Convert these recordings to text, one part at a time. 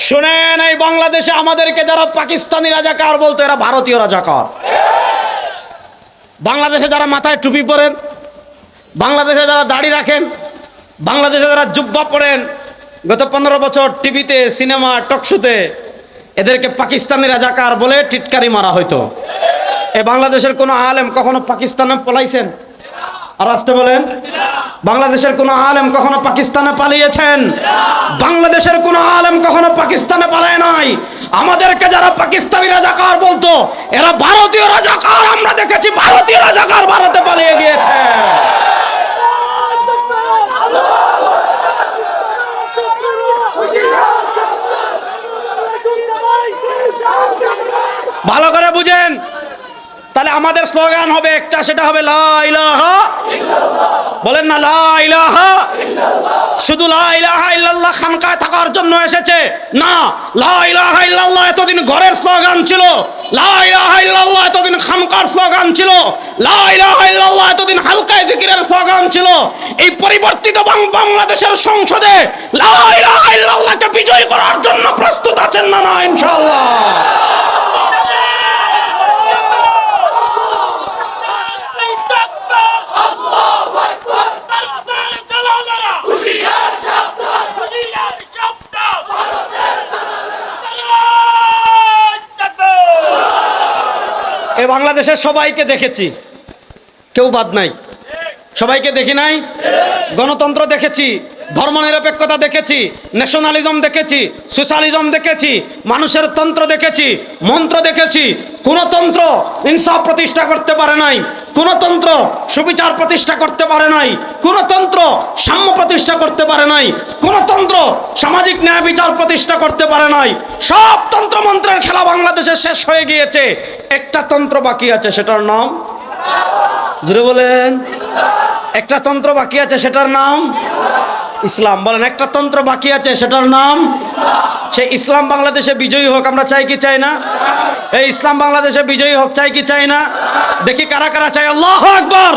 শুনেন, এই বাংলাদেশে আমাদেরকে যারা পাকিস্তানি রাজাকার বলতো, এরা ভারতীয় রাজাকার। বাংলাদেশে যারা মাথায় টুপি পরেন, বাংলাদেশে যারা দাড়ি রাখেন, বাংলাদেশে যারা জুব্বা পরেন, গত 15 বছর টিভিতে, সিনেমা, টকশোতে এদেরকে পাকিস্তানি রাজাকার বলে টিটকারি মারা হইতো। এই বাংলাদেশের কোনো আলেম কখনো পাকিস্তানে পলাইছেন? আর আসতে বলেন, বাংলাদেশের কোনো আলেম কখনো পাকিস্তানে পালিয়েছেন? বাংলাদেশের কোনো আলেম কখনো পাকিস্তানে পালায় নাই। আমাদেরকে যারা পাকিস্তানি রাজাকার বলতো, এরা ভারতীয় রাজাকার। আমরা দেখেছি ভারতীয় রাজাকার ভারতে পালিয়ে গিয়েছে। ভালো করে বুঝেন, তাহলে আমাদের স্লোগান হবে একটা, সেটা হবে লা ইলাহা ইল্লাল্লাহ। বলেন না লা ইলাহা ইল্লাল্লাহ। শুধু লা ইলাহা ইল্লাল্লাহ খানকায় থাকার জন্য এসেছে না। লা ইলাহা ইল্লাল্লাহ এতদিন ঘরের স্লোগান ছিল, লা ইলাহা ইল্লাল্লাহ এতদিন খানকার স্লোগান ছিল, লা ইলাহা ইল্লাল্লাহ এতদিন হালকায় জিকিরের স্লোগান ছিল। এই পরিবর্তিত বাংলাদেশের সংসদে লা ইলাহা ইল্লাল্লাহকে বিজয় করার জন্য প্রস্তুত আছেন না? না, ইনশাআল্লাহ। এই বাংলাদেশের সবাইকে দেখেছি, কেউ বাদ নাই। সবাইকে দেখি নাই? গণতন্ত্র দেখেছি, ধর্মনিরপেক্ষতা দেখেছি, ন্যাশনালিজম দেখেছি, সোশ্যালিজম দেখেছি, মানুষের তন্ত্র দেখেছি, মন্ত্র দেখেছি। কোন তন্ত্র ইনসাফ প্রতিষ্ঠা করতে পারে নাই, কোন তন্ত্র সুবিচার প্রতিষ্ঠা করতে পারে নাই, কোন তন্ত্র সাম্য প্রতিষ্ঠা করতে পারে নাই, কোন তন্ত্র সামাজিক ন্যায় বিচার প্রতিষ্ঠা করতে পারে নাই। সব তন্ত্রমন্ত্রের খেলা বাংলাদেশে শেষ হয়ে গিয়েছে। একটা তন্ত্র বাকি আছে, সেটার নাম, জোরে বলেন, একটা তন্ত্র বাকি আছে, সেটার নাম ইসলাম। বলেন, একটা তন্ত্র বাকি আছে, সেটার নাম সেই ইসলাম। বাংলাদেশে বিজয়ী হোক, আমরা চাই কি চাই না? এই ইসলাম বাংলাদেশে বিজয়ী হোক, চাই কি চাই না? দেখি কারা কারা চাই। আল্লাহু আকবার।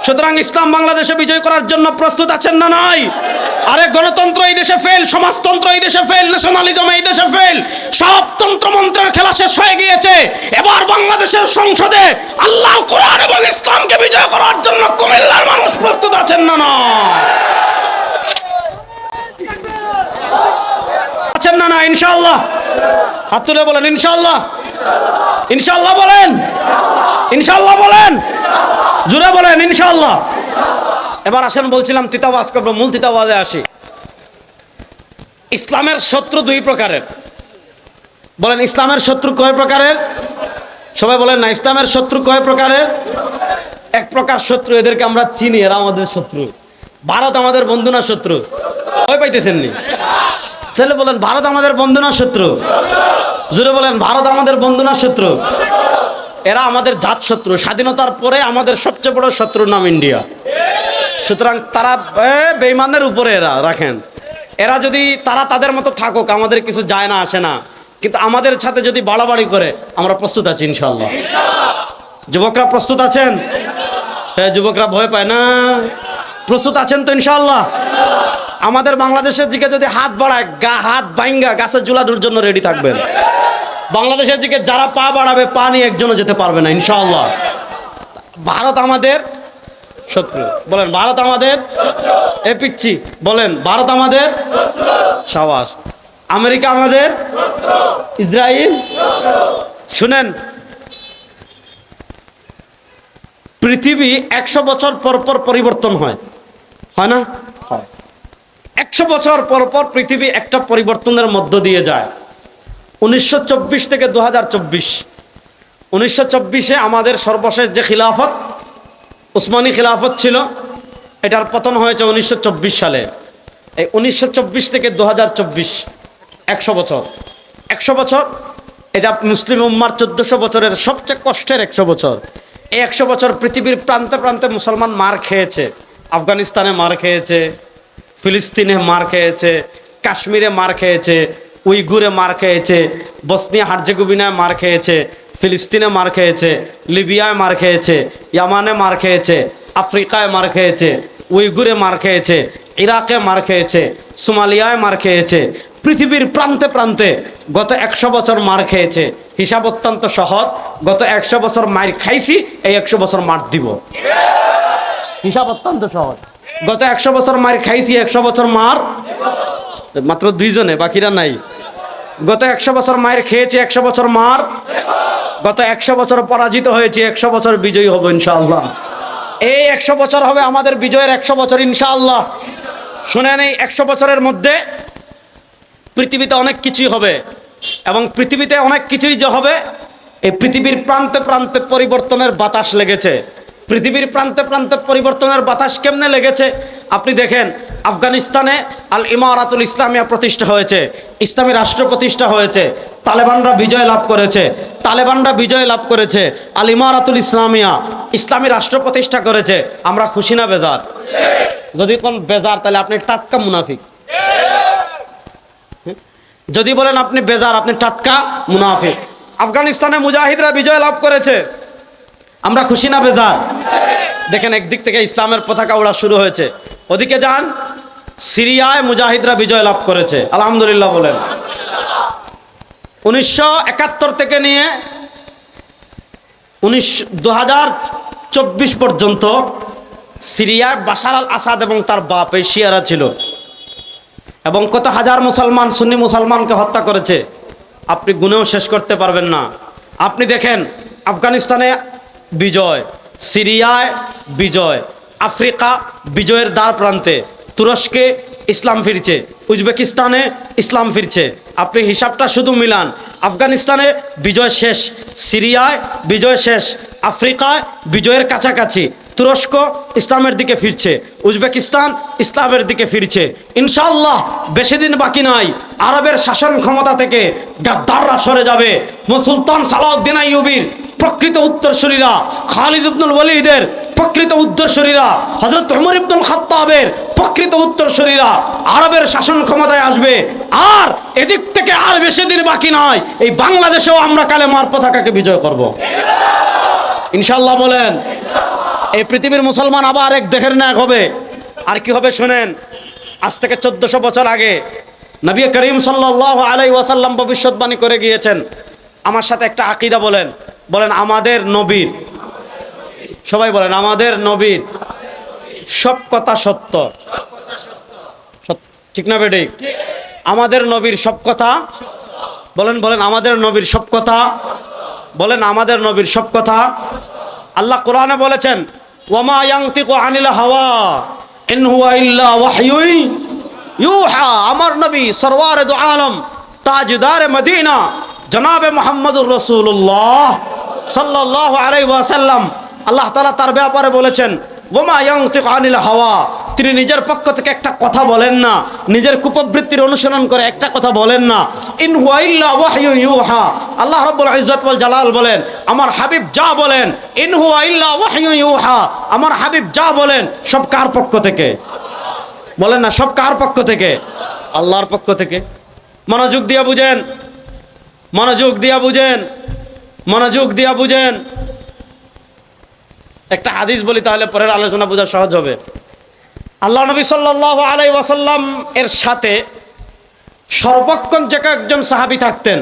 সুতরাং ইসলাম বাংলাদেশে বিজয় করার জন্য প্রস্তুত আছেন না? নাই। আরে গণতন্ত্র এই দেশে ফেল, সমাজতন্ত্র এই দেশে ফেল, ন্যাশনালিজম এই দেশে ফেল, সব তন্ত্রমন্ত্রের খেলা শেষ হয়ে গিয়েছে। এবার বাংলাদেশের সংসদে আল্লাহর কোরআন এবং ইসলামকে বিজয় করার জন্য কুমিল্লার মানুষ প্রস্তুত আছেন না? না আছেন না? না, ইনশাআল্লাহ। হাত তুলে বলেন ইনশাআল্লাহ। ইনশাআল্লাহ বলেন, ইনশাআল্লাহ বলেন, জোরে বলেন ইনশাআল্লাহ। এবার আসেন, বলছিলাম তিতাওয়াজ করবো, মূল তিতাওয়াজে আসি। ইসলামের শত্রু দুই প্রকারের। বলেন, ইসলামের শত্রু কয় প্রকারের? সবাই বলেন না, ইসলামের শত্রু কয় প্রকারের? এক প্রকার শত্রু, এদেরকে আমরা চিনি, এরা আমাদের শত্রু। ভারত আমাদের বন্ধু না শত্রু? ভয় পাইতেছেন নি? তাহলে বলেন, ভারত আমাদের বন্ধু না শত্রু? জোরে বলেন, ভারত আমাদের বন্ধু না শত্রু? এরা আমাদের জাত শত্রু। স্বাধীনতার পরে আমাদের সবচেয়ে বড় শত্রুর নাম ইন্ডিয়া। সুতরাং তারা বেঈমানের উপরে এরা রাখেন। এরা যদি তারা তাদের মতো থাকুক, আমাদের কিছু যায় না, আসে না। কিন্তু আমাদের সাথে যদি বাড়াবাড়ি করে, আমরা প্রস্তুত আছি ইনশাআল্লাহ। যুবকরা প্রস্তুত আছেন? হ্যাঁ, যুবকরা ভয় পায় না? প্রস্তুত আছেন তো ইনশাআল্লাহ? আমাদের বাংলাদেশের দিকে যদি হাত বাড়ায়, হাত বাইঙ্গা গাছের ঝুলানোর জন্য রেডি থাকবেন। বাংলাদেশের দিকে যারা পা বাড়াবে, পা নিয়ে একজনও যেতে পারবে না ইনশাআল্লাহ। ভারত আমাদের শত্রু। বলেন, ভারত আমাদের শত্রু। এ পিচ্ছি বলেন, ভারত আমাদের শত্রু। সাবাস। আমেরিকা আমাদের শত্রু। ইসরায়েল শত্রু। শুনেন, পৃথিবী 100 বছর পর পর পরিবর্তন হয়, হয় না? হয়। 100 বছর পর পর পৃথিবী একটা পরিবর্তনের মধ্য দিয়ে যায়। 1924 থেকে 2024। 1924-এ আমাদের সর্বশেষ যে খিলাফত, উসমানী খিলাফত ছিল, এটার পতন হয়েছে 1924 সালে। এই 1924 থেকে 2024, 100 বছর। 100 বছর এটা মুসলিম উম্মার 1400 বছরের সবচেয়ে কষ্টের 100 বছর। এই 100 বছর পৃথিবীর প্রান্তে প্রান্তে মুসলমান মার খেয়েছে। আফগানিস্তানে মার খেয়েছে, ফিলিস্তিনে মার খেয়েছে, কাশ্মীরে মার খেয়েছে, উইগুরে মার খেয়েছে, বসনিয়া হার্জেগোভিনায় মার খেয়েছে, ফিলিস্তিনে মার খেয়েছে, লিবিয়ায় মার খেয়েছে, ইয়ামানে মার খেয়েছে, আফ্রিকায় মার খেয়েছে, উইগুরে মার খেয়েছে, ইরাকে মার খেয়েছে, সোমালিয়ায় মার খেয়েছে, পৃথিবীর প্রান্তে প্রান্তে গত 100 বছর মার খেয়েছে। হিসাব অত্যন্ত সহজ, গত 100 বছর মার খাইছি, এই 100 বছর মার দিব। হিসাব অত্যন্ত সহজ, গত 100 বছর মার খাইছি, 100 বছর মার, মাত্র 2 জনে, বাকিরা নাই। গত 100 বছর মায়ের খেয়েছে, 100 বছর মার, গত 100 বছর পরাজিত হয়েছে, 100 বছর বিজয়ী হবো ইনশাআল্লাহ। এই 100 বছর হবে আমাদের বিজয়ের 100 বছর ইনশাআল্লাহ। শুনেন, এই 100 বছরের মধ্যে পৃথিবীতে অনেক কিছুই হবে, এবং পৃথিবীতে অনেক কিছুই যে হবে, এই পৃথিবীর প্রান্তে প্রান্তে পরিবর্তনের বাতাস লেগেছে। পৃথিবীর প্রান্তে প্রান্তে পরিবর্তনের বাতাস কেমনে লেগেছে আপনি দেখেন। আফগানিস্তানে আল ইমারাতুল ইসলামিয়া প্রতিষ্ঠা হয়েছে, ইসলামী রাষ্ট্র প্রতিষ্ঠা হয়েছে। তালেবানরা বিজয় লাভ করেছে, তালেবানরা বিজয় লাভ করেছে। আল ইমারাতুল ইসলামিয়া ইসলামী রাষ্ট্র প্রতিষ্ঠা করেছে। আমরা খুশি না বেজার? যদি কোন বেজার, তাহলে আপনি টাটকা মুনাফিক। যদি বলেন আপনি বেজার, আপনি টাটকা মুনাফিক। আফগানিস্তানে মুজাহিদরা বিজয় লাভ করেছে, আমরা খুশি না বেজার? দেখেন, একদিক থেকে ইসলামের পতাকা ওড়া শুরু হয়েছে, ওদিকে যান সিরিয়ায় মুজাহিদরা বিজয় লাভ করেছে, আলহামদুলিল্লাহ বলেন। 1971 থেকে নিয়ে 2024 পর্যন্ত সিরিয়ায় বাশার আল আসাদ এবং তার বাপ এই শিয়ারা ছিল, এবং কত হাজার মুসলমান, সুন্নি মুসলমানকে হত্যা করেছে, আপনি গুনেও শেষ করতে পারবেন না। আপনি দেখেন, আফগানিস্তানে বিজয়, সিরিয়ায় বিজয়, আফ্রিকা বিজয়ের দ্বার প্রান্তে, তুরস্কে ইসলাম ফিরছে, উজবেকিস্তানে ইসলাম ফিরছে। আপনি হিসাবটা শুধু মিলান, আফগানিস্তানে বিজয় শেষ, সিরিয়ায় বিজয় শেষ, আফ্রিকায় বিজয়ের কাছাকাছি, তুরস্ক ইসলামের দিকে ফিরছে, উজবেকিস্তান ইসলামের দিকে ফিরছে। ইনশাআল্লাহ বেশি দিন বাকি নাই, আরবের শাসন ক্ষমতা থেকে গাদ্দাররা সরে যাবে। সুলতান সালাউদ্দিন আইয়ুবীর প্রকৃত উত্তরসূরিরা, খালিদ ইবনুল ওয়ালিদের প্রকৃত উত্তরসূরিরা, হযরত ওমর ইবনুল খাত্তাবের প্রকৃত উত্তরসূরিরা আরবের শাসন ক্ষমতায় আসবে। আর এদিক থেকে আর বেশি দিন বাকি নয়, এই বাংলাদেশেও আমরা কালেমার পতাকাকে বিজয় করব ইনশাআল্লাহ বলেন। এই পৃথিবীর মুসলমান আবার এক দেহের নায়ক হবে। আর কি হবে শুনেন, আজ থেকে 1400 বছর আগে নবী করিম সাল্লাল্লাহু আলাইহি ওয়াসাল্লাম ভবিষ্যৎবাণী করে গিয়েছেন। আমার সাথে একটা আকীদা বলেন, বলেন আমাদের নবীর, সবাই বলেন আমাদের নবীর সব কথা সত্য, ঠিক না বেঠিক? আমাদের নবীর সব কথা বলেন, বলেন আমাদের নবীর সব কথা বলেন, আমাদের নবীর সব কথা। আল্লাহ কোরআনে বলেছেন, ওয়ামা ইয়ানতিকু আনিল হাওয়া ইন হুয়া ইল্লা ওয়াহয়ুন ইউহা। আমার নবী সরওয়ারে দু আলম, তাজদার মদিনা, জনাবে মুহাম্মদুর রাসূলুল্লাহ সাল্লাল্লাহু আলাইহি ওয়াসাল্লাম, আল্লাহ তাআলা তার ব্যাপারে বলেছেন, ওয়ামা ইয়ানতিকু আনিল হাওয়া, তিনি নিজের পক্ষ থেকে একটা কথা বলেন না, নিজের কুপবৃত্তির অনুসরণ করে একটা কথা বলেন না। ইন হুয়া ইল্লা ওয়াহয়ুন ইউহা, আল্লাহ রাব্বুল ইজ্জত ওয়াল জালাল বলেন, আমার হাবিব যা বলেন, ইন হুয়া ইল্লা ওয়াহয়ুন ইউহা, আমার হাবিব যা বলেন সব কার পক্ষ থেকে? বলেন না, সব কার পক্ষ থেকে? আল্লাহর পক্ষ থেকে। মনোযোগ দিয়া বুঝেন, মনোযোগ দিয়া বুঝেন, মনোযোগ দিয়া বুঝেন। একটা হাদিস বলি, তাহলে পরের আলোচনা বোঝা সহজ হবে। আল্লাহ নবী সাল্লাল্লাহু আলাইহি ওয়াসাল্লাম এর সাথে সর্বক্ষণ যে একজন সাহাবী থাকতেন,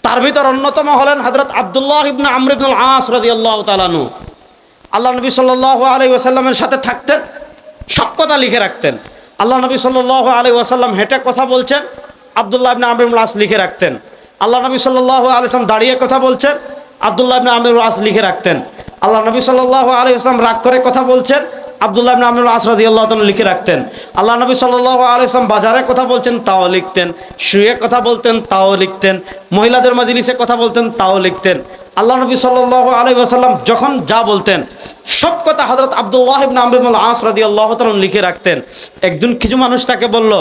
তার ভিতর অন্যতম হলেন হযরত আব্দুল্লাহ ইবনে আমর ইবনুল আস রাদিয়াল্লাহু তাআলা আনহু। আল্লাহ নবী সাল্লাল্লাহু আলাইহি ওয়াসাল্লামের সাথে থাকতেন, সব কথা লিখে রাখতেন। আল্লাহ নবী সাল্লাল্লাহু আলাইহি ওয়াসাল্লাম হেঁটে কথা বলছেন, আব্দুল্লাহ ইবনে আমর ইবনুল আস লিখে রাখতেন। আল্লাহ নবী সাল্লাল্লাহু আলাইহি ওয়াসাল্লাম দাঁড়িয়ে কথা বলছেন, আব্দুল্লাহ ইবনে আমর ইবনুল আস লিখে রাখতেন। আল্লাহ নবী সাল্লাল্লাহু আলাইহি ওয়াসাল্লাম রাগ করে কথা বলছেন, আব্দুল্লাহ ইবনে আমর ইবনুল আস রাদিয়াল্লাহু তাআলা লিখে রাখতেন। আল্লাহ নবী সাল্লাল্লাহু আলাইহি ওয়াসাল্লাম বাজারে কথা বলছেন, তাও লিখতেন। শুয়ে কথা বলতেন, তাও লিখতেন। মহিলাদের মজলিসে কথা বলতেন, তাও লিখতেন। আল্লাহ নবী সাল্লাল্লাহু আলাইহি ওয়াসাল্লাম যখন যা বলতেন সব কথা হযরত আব্দুল্লাহ ইবনে আমর ইবনুল আস রাদিয়াল্লাহু তাআলা লিখে রাখতেন। একদিন কিছু মানুষ তাকে বলল,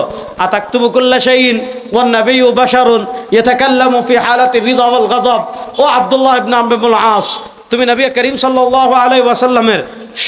আতাকতুবু কুল্লা শাইইন ওয়ান নাবিয়্যু বাশারুন ইয়াতাকাল্লামু ফি হালাতি রিদা ওয়াল গাযাব। ও আব্দুল্লাহ ইবনে আমর ইবনুল আস, তুমি নবী করিম সাল্লাল্লাহু আলাইহি ওয়াসাল্লামের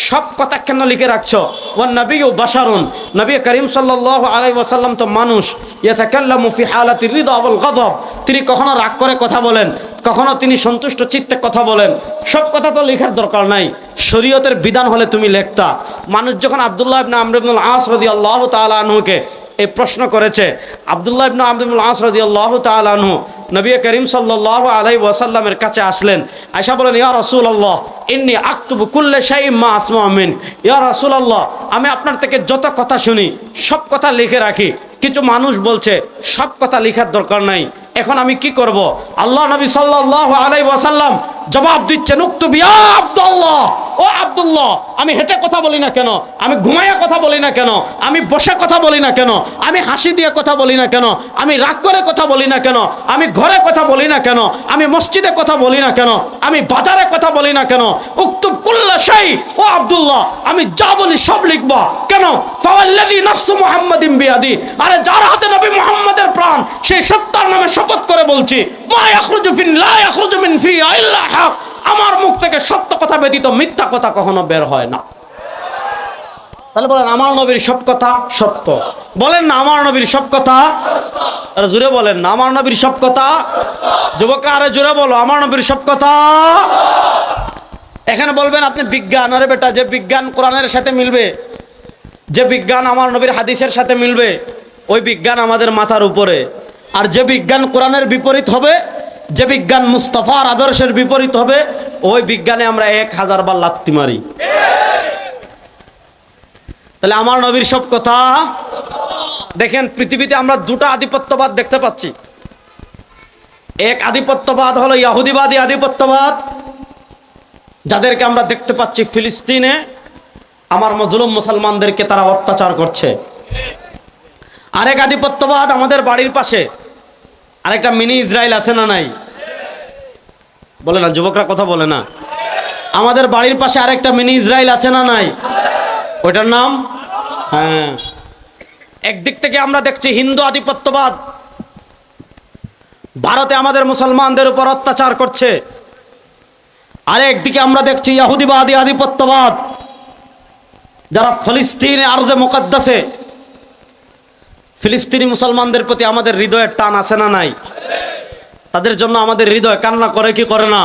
সব কথা কেন লিখে রাখছো? ওয়ান নাবিয়্যু বাশারুন, নবী করিম সাল্লাল্লাহু আলাইহি ওয়াসাল্লাম তো মানুষ। ইয়াতাকাল্লামু ফি হালাতি রিদা ওয়াল গাযাব, তিনি কখনো রাগ করে কথা বলেন, কখনো তিনি সন্তুষ্ট চিত্তে কথা বলেন। সব কথা তো লেখার দরকার নাই, শরীয়তের বিধান হলে তুমি লেখতা। মানুষ যখন আব্দুল্লাহ ইবনে আমর ইবনুল আস রাদিয়াল্লাহু তাআলা আনহুকে এই প্রশ্ন করেছে। আব্দুল্লাহ ইবনে আমর ইবনুল আস রাদিয়াল্লাহু তাআলা আনহু নবী করিম সাল্লাল্লাহু আলাইহি ওয়াসাল্লামের কাছে আসলেন। আয়েশা বলেন, ইয়া রাসূলুল্লাহ ইন্নী আকতুবু কুল্লা শাইইন মা আসমাউ মিন। ইয়া রাসূলুল্লাহ, আমি আপনার থেকে যত কথা শুনি সব কথা লিখে রাখি। কিছু মানুষ বলছে সব কথা লেখার দরকার নাই, এখন আমি কি করব? আল্লাহ নবী সাল্লাল্লাহু আলাইহি ওয়াসাল্লাম জবাব দিচ্ছেন, উক্তুব ইয়া আব্দুল্লাহ, ও আব্দুল্লাহ, আমি হেঁটে কথা বলি না কেন, আমি ঘুমাইয়া কথা বলি না কেন, আমি বসে কথা বলি না কেন, আমি হাসি দিয়ে কথা বলি না কেন, আমি রাগ করে কথা বলি না কেন, আমি ঘরে কথা বলি না কেন, আমি মসজিদে কথা বলি না কেন, আমি বাজারে কথা বলি না কেন, উক্তুব কুল্লা শাই, ও আব্দুল্লাহ, আমি যা বলি সব লিখবা কেন? ফাওয়াল্লাযী নাফসু মুহাম্মাদিন বিয়াদি, আরে যার হাতে নবী মুহাম্মাদের প্রাণ, সেই সত্তার নামে শপথ করে বলছি, মা ইয়াখরুজু ফিন লা ইয়াখরুজু মিন ফি ইল্লা হক, আমার মুখ থেকে সত্য কথা ব্যতীত মিথ্যা কথা কখনো বের হয় না। তাহলে বলেন আমার নবীর সব কথা সত্য, বলেন না আমার নবীর সব কথা সত্য, আরে জোরে বলেন না আমার নবীর সব কথা সত্য। যুবকরা আরে জোরে বলো আমার নবীর সব কথা। এখানে বলবেন আপনি বিজ্ঞান, আরে বেটা, যে বিজ্ঞান কোরআনের সাথে মিলবে, যে বিজ্ঞান আমার নবীর হাদিসের সাথে মিলবে, ওই বিজ্ঞান আমাদের মাথার উপরে। আর যে বিজ্ঞান কোরআনের বিপরীত হবে, যে বিজ্ঞান মুস্তাফার আদর্শের বিপরীত হবে, ওই বিজ্ঞানে আমরা 1000 বার লাত্তি মারি। তাহলে আমার নবীর সব কথা। দেখেন পৃথিবীতে আমরা দুটা আধিপত্যবাদ দেখতে পাচ্ছি। এক আধিপত্যবাদ হলো ইহুদিবাদী আধিপত্যবাদ, যাদেরকে আমরা দেখতে পাচ্ছি ফিলিস্তিনে আমার মজলুম মুসলমানদেরকে তারা অত্যাচার করছে। আরেক আধিপত্যবাদ আমাদের বাড়ির পাশে আরেকটা মিনি ইসরায়েল আছে না নাই? বলে না, যুবকরা কথা বলে না। আমাদের বাড়ির পাশে আরেকটা মিনি ইসরায়েল আছে না নাই? ওইটার নাম, হ্যাঁ, একদিক থেকে আমরা দেখছি হিন্দু আধিপত্যবাদ ভারতে আমাদের মুসলমানদের উপর অত্যাচার করছে, আরেকদিকে আমরা দেখছি ইহুদিবাদী আধিপত্যবাদ, যারা ফিলিস্তিনে আরদে মুকদ্দাসে ফিলিস্তিনি মুসলমানদের প্রতি আমাদের হৃদয়ের টান আছে না নাই? তাদের জন্য আমাদের হৃদয় কান্না করে কি করে না?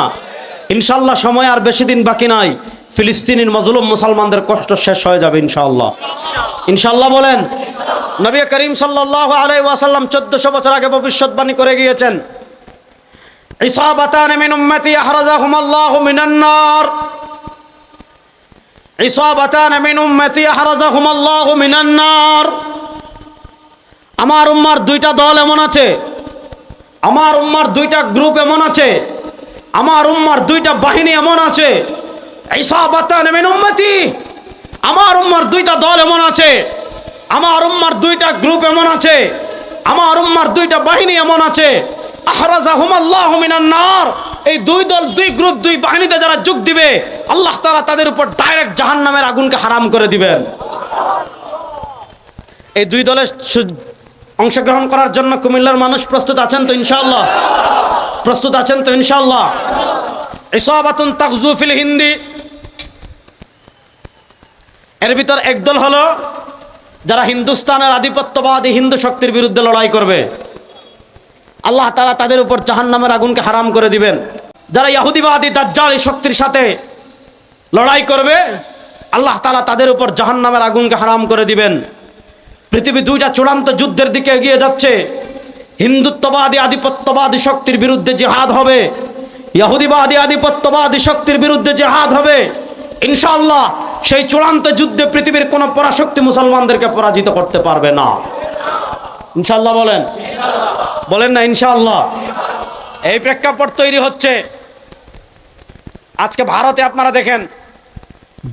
ইনশাল্লাহ সময় আর বেশি দিন বাকি নাই, ফিলিস্তিনের মজলুম মুসলমানদের কষ্ট শেষ হয়ে যাবে ইনশাআল্লাহ। ইনশাআল্লাহ বলেন। নবী করিম সাল্লাল্লাহু আলাইহি ওয়াসাল্লাম 1400 বছর আগে ভবিষ্যৎবাণী করে গিয়েছেন, ইসাবাতান মিন উম্মতি আহরাজাহুমুল্লাহু মিনান নার, ইসাবাতান মিন উম্মতি আহরাজাহুমুল্লাহু মিনান নার। আমার উম্মার দুইটা দল এমন আছে, আমার উম্মার দুইটা গ্রুপ এমন আছে, আমার উম্মার দুইটা বাহিনী এমন আছে, ইসাবাতান মিন উম্মতি, আমার উম্মার দুইটা দল এমন আছে, আমার উম্মার দুইটা গ্রুপ এমন আছে, আমার উম্মার দুইটা বাহিনী এমন আছে, আহরাজাহুমুল্লাহু মিনান নার। এই দুই দল, দুই গ্রুপ, দুই বাহিনীতে যারা যোগ দিবে, আল্লাহ তাআলা তাদের উপর ডাইরেক্ট জাহান্নামের আগুনকে হারাম করে দিবেন। এই দুই দলের অংশগ্রহণ করার জন্য কুমিল্লার মানুষ প্রস্তুত আছেন তো ইনশাআল্লাহ? প্রস্তুত আছেন তো ইনশাআল্লাহ? ইসাবাতুন তাগজু ফিল হিন্দি, এর ভিতর একদল হলো যারা হিন্দুস্তানের আধিপত্যবাদী হিন্দু শক্তির বিরুদ্ধে লড়াই করবে, আল্লাহ তাআলা তাদের উপর জাহান্নামের আগুনকে হারাম করে দিবেন। যারা ইহুদিবাদী দাজ্জালি শক্তির সাথে লড়াই করবে, আল্লাহ তাআলা তাদের উপর জাহান্নামের আগুনকে হারাম করে দিবেন। পৃথিবী দুইটা চূড়ান্ত যুদ্ধের দিকে এগিয়ে যাচ্ছে। হিন্দুত্ববাদী আধিপত্যবাদী শক্তির বিরুদ্ধে জিহাদ হবে, ইহুদিবাদী আধিপত্যবাদী শক্তির বিরুদ্ধে জিহাদ হবে। ইনশাআল্লাহ সেই চূড়ান্ত যুদ্ধে পৃথিবীর কোনো পরাশক্তি মুসলমানদেরকে পরাজিত করতে পারবে না। ইনশাআল্লাহ বলেন, বলেন না ইনশাআল্লাহ। এই প্রেক্ষাপট তৈরি হচ্ছে। আজকে ভারতে আপনারা দেখেন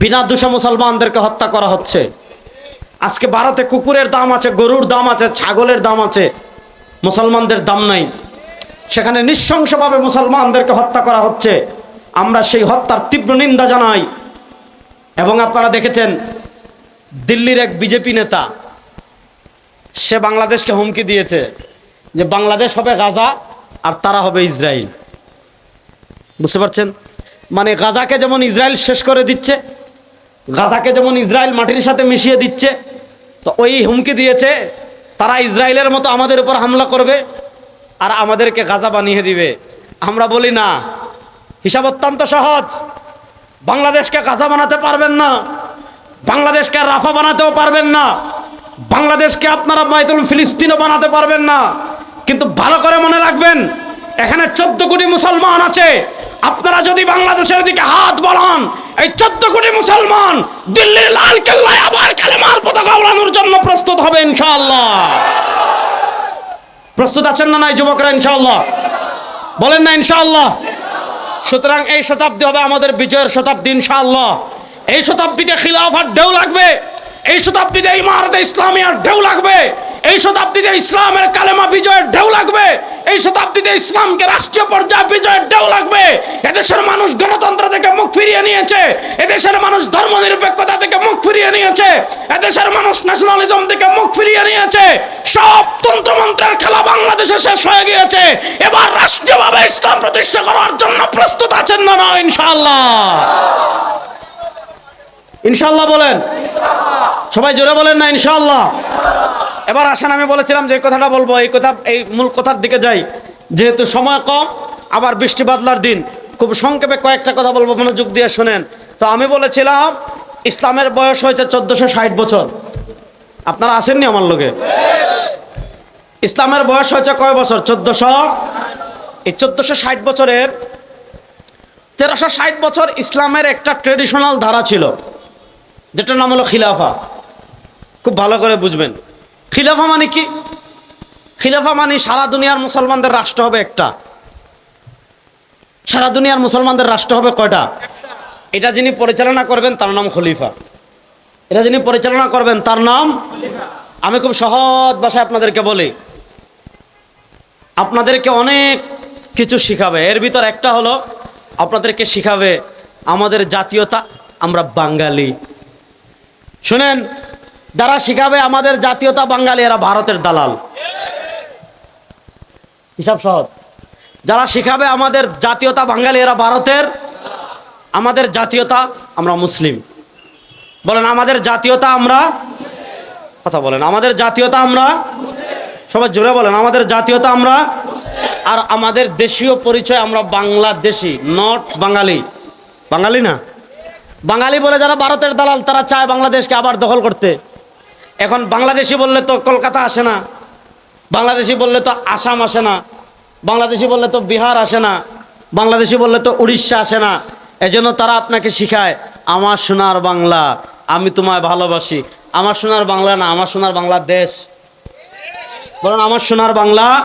বিনা দোষে মুসলমানদেরকে হত্যা করা হচ্ছে। আজকে ভারতে কুকুরের দাম আছে, গরুর দাম আছে, ছাগলের দাম আছে, মুসলমানদের দাম নাই। সেখানে নৃশংসভাবে মুসলমানদেরকে হত্যা করা হচ্ছে। আমরা সেই হত্যার তীব্র নিন্দা জানাই। এবং আপনারা দেখেছেন দিল্লির এক বিজেপি নেতা, সে বাংলাদেশকে হুমকি দিয়েছে যে বাংলাদেশ হবে গাজা আর তারা হবে ইসরায়েল। বুঝতে পারছেন? মানে গাজাকে যেমন ইসরায়েল শেষ করে দিচ্ছে, গাজাকে যেমন ইসরায়েল মাটির সাথে মিশিয়ে দিচ্ছে, তো ওই হুমকি দিয়েছে তারা ইসরায়েলের মতো আমাদের উপর হামলা করবে আর আমাদেরকে গাজা বানিয়ে দিবে। আমরা বলি না, হিসাব অত্যন্ত সহজ। বাংলাদেশকে গাজা বানাতে পারবেন না, বাংলাদেশকে রাফা বানাতেও পারবেন না, বাংলাদেশকে আপনারা বাইতুল ফিলিস্তিনও বানাতে পারবেন না, কিন্তু ভালো করে মনে রাখবেন এখানে 14 কোটি মুসলমান আছে। আপনারা যদি বাংলাদেশের দিকে হাত বাড়ান, এই 14 কোটি মুসলমান দিল্লির লাল কেল্লায় আবার কালেমার পতাকা ওড়ানোর জন্য প্রস্তুত হবে ইনশাআল্লাহ। প্রস্তুত আছেন না নাই যুবকরা? ইনশাআল্লাহ বলেন না ইনশাআল্লাহ? সুতরাং এই শতাব্দী হবে আমাদের বিজয়ের শতাব্দী ইনশাআল্লাহ। এই শতাব্দীতে খিলাফার ঢেউ লাগবে, এই শতাব্দীতে ইমারতে ইসলামিয়ার ঢেউ লাগবে, এই শতাব্দীতে ইসলামের কালেমা বিজয়ের ঢেউ লাগবে, এই শতাব্দীতে ইসলামকে রাষ্ট্রীয় পর্যায়ে বিজয়ের ঢেউ লাগবে। এদেশের মানুষ গণতন্ত্র থেকে মুখ ফিরিয়ে নিয়েছে, এদেশের মানুষ ধর্মনিরপেক্ষতা থেকে মুখ ফিরিয়ে নিয়েছে, এদেশের মানুষ ন্যাশনালিজম থেকে মুখ ফিরিয়ে নিয়েছে। সব তন্ত্রমন্ত্রের খেলা বাংলাদেশে শেষ হয়ে গিয়েছে। এবার রাষ্ট্রীয়ভাবে ইসলাম প্রতিষ্ঠা করার জন্য প্রস্তুত আছেন না ইনশাআল্লাহ? ইনশাআল্লাহ বলেন, সবাই জোরে বলেন না ইনশাআল্লাহ? এবার আসেন, আমি বলেছিলাম যে কথাটা বলবো, এই মূল কথার দিকে যাই। যেহেতু সময় কম, আবার বৃষ্টি বাদলার দিন, খুব সংক্ষেপে কয়েকটা কথা বলবো, মনোযোগ দিয়ে শোনেন। তো আমি বলেছিলাম ইসলামের বয়স হয়েছে 1460 বছর। আপনারা আসেননি আমার লোকে? ইসলামের বয়স হয়েছে কয় বছর? 1400। এই 1460 বছরের 1360 বছর ইসলামের একটা ট্রেডিশনাল ধারা ছিল, যেটার নাম হলো খিলাফা। খুব ভালো করে বুঝবেন খিলাফা মানে কি। খিলাফা মানে সারা দুনিয়ার মুসলমানদের রাষ্ট্র হবে একটা। সারা দুনিয়ার মুসলমানদের রাষ্ট্র হবে কয়টা? এটা যিনি পরিচালনা করবেন তার নাম খলিফা। এটা যিনি পরিচালনা করবেন তার নাম খলিফা। আমি খুব সহজ ভাষায় আপনাদেরকে বলি, আপনাদেরকে অনেক কিছু শিখাবে। এর ভিতর একটা হলো আপনাদেরকে শিখাবে আমাদের জাতীয়তা, আমরা বাঙালি। শুনেন, যারা শিখাবে আমাদের জাতীয়তা বাঙালি, এরা ভারতের দালাল। হিসাব সহজ। যারা শিখাবে আমাদের জাতীয়তা বাঙালি, এরা ভারতের। আমাদের জাতীয়তা আমরা মুসলিম। বলেন আমাদের জাতীয়তা আমরা, কথা বলেন আমাদের জাতীয়তা আমরা, সবাই জোরে বলেন আমাদের জাতীয়তা আমরা। আর আমাদের দেশীয় পরিচয় আমরা বাংলাদেশি, নট বাঙালি। বাঙালি না, বাঙালি বলে যারা ভারতের দালাল, তারা চায় বাংলাদেশকে আবার দখল করতে। এখন বাংলাদেশি বললে তো কলকাতা আসে না, বাংলাদেশি বললে তো আসাম আসে না, বাংলাদেশি বললে তো বিহার আসে না, বাংলাদেশি বললে তো উড়িষ্যা আসে না। এজন্য তারা আপনাকে শিখায় আমার সোনার বাংলা, আমি তোমায় ভালোবাসি। আমার সোনার বাংলা না, আমার সোনার বাংলাদেশ। বলেন আমার সোনার বাংলা।